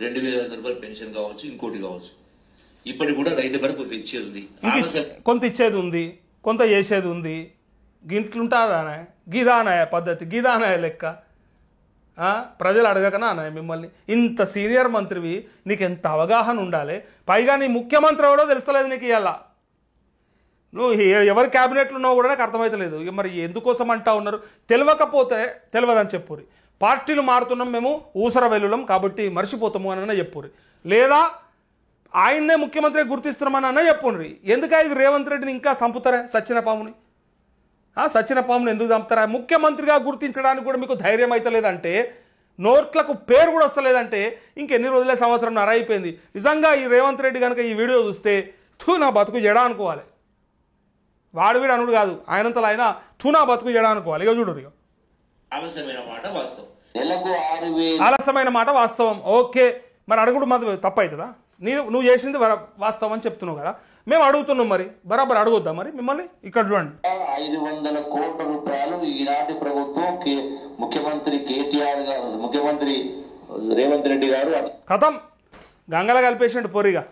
2,500 pension కావచ్చు, ఇంకోటి కావచ్చు. ఇప్పటికి కూడా రైతు భరోసా కొంత ఇచ్చేది ఉంది, కొంత ఇచ్చేది ఉంది, కొంత చేసేది ఉంది. గింట్లుంటుందానే గిదానే పద్ధతి, గిదానే లెక్క. ప్రజలు అడగకనా అన్నాయి మిమ్మల్ని. ఇంత సీనియర్ మంత్రివి, నీకు ఎంత అవగాహన ఉండాలి. పైగా నీ ముఖ్యమంత్రి ఎవడో తెలుస్తలేదు నీకు. ఇవాళ నువ్వు ఎవరి క్యాబినెట్లు ఉన్నావు కూడా నాకు అర్థమవుతలేదు. మరి ఎందుకోసం అంటా ఉన్నారు? తెలియకపోతే తెలియదని చెప్పుర్రి. పార్టీలు మారుతున్నాం మేము, ఊసర వెల్లులం కాబట్టి మర్చిపోతాము అని చెప్పుర్రి. లేదా ఆయన్నే ముఖ్యమంత్రి గుర్తిస్తున్నామని అన్న చెప్పుండ్రి. ఎందుక ఇది రేవంత్ రెడ్డిని ఇంకా చంపుతారా? సచ్చిన పాముని ఎందుకు చంపుతారా? ముఖ్యమంత్రిగా గుర్తించడానికి కూడా మీకు ధైర్యం అయితే లేదంటే, నోట్లకు పేరు కూడా వస్తలేదంటే ఇంకెన్ని రోజులే, సంవత్సరంన్నర అయిపోయింది. నిజంగా ఈ రేవంత్ రెడ్డి కనుక ఈ వీడియో చూస్తే నా బతుకు జడా అనుకోవాలి. వాడు వీడు అనుడు కాదు, ఆయనంతలో ఆయన నా బతుకు జడా అనుకోవాలి. ఇక చూడు, ఇక ఆలస్యమైన మాట వాస్తవం. ఓకే, మరి అడుగుడు మాది తప్పవుతుందా? నువ్వు చేసింది వాస్తవం అని చెప్తున్నావు కదా, మేము అడుగుతున్నాం. మరి బరాబర్ అడుగుద్దాం మరి మిమ్మల్ని. ఇక్కడ చూడండి, 500 కోట్ల రూపాయలు ఈనాటి ప్రభుత్వం ముఖ్యమంత్రి కేటీఆర్ గారు, ముఖ్యమంత్రి రేవంత్ రెడ్డి గారు కథం గంగల కలిపేసిండు పొరిగా.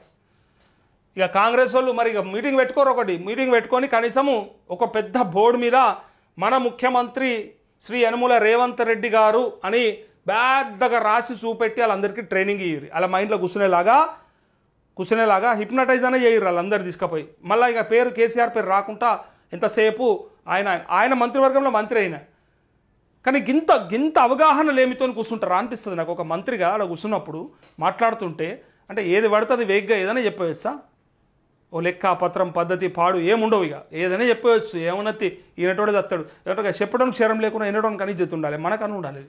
ఇక కాంగ్రెస్ వాళ్ళు మరి ఇక మీటింగ్ పెట్టుకోరు. ఒకటి మీటింగ్ పెట్టుకొని కనీసము ఒక పెద్ద బోర్డు మీద మన ముఖ్యమంత్రి శ్రీ యనుమల రేవంత్ రెడ్డి గారు అని పెద్దగా రాసి చూపెట్టి వాళ్ళందరికీ ట్రైనింగ్ ఇయ్యారు. అలా మైండ్లో కూర్చునేలాగా హిప్నటైజ్ అనే చేయరు వాళ్ళందరూ తీసుకుపోయి. మళ్ళీ ఇక పేరు కేసీఆర్ పేరు రాకుండా ఎంతసేపు ఆయన మంత్రివర్గంలో మంత్రి అయినా కానీ గింత అవగాహన లేమితో కూర్చుంటారా అనిపిస్తుంది నాకు. ఒక మంత్రిగా అలా కూర్చున్నప్పుడు మాట్లాడుతుంటే అంటే ఏది పడుతుంది వేగ్గా ఏదైనా చెప్పవచ్చా? ఓ లెక్క పత్రం పద్ధతి పాడు ఏముండవు. ఇక ఏదైనా చెప్పవచ్చు. ఏమన్నది ఈనటోడే దత్తాడు, చెప్పడానికి క్షరం లేకుండా ఎన్నటోని కనీజెత్తుండాలి, మనకని ఉండాలి.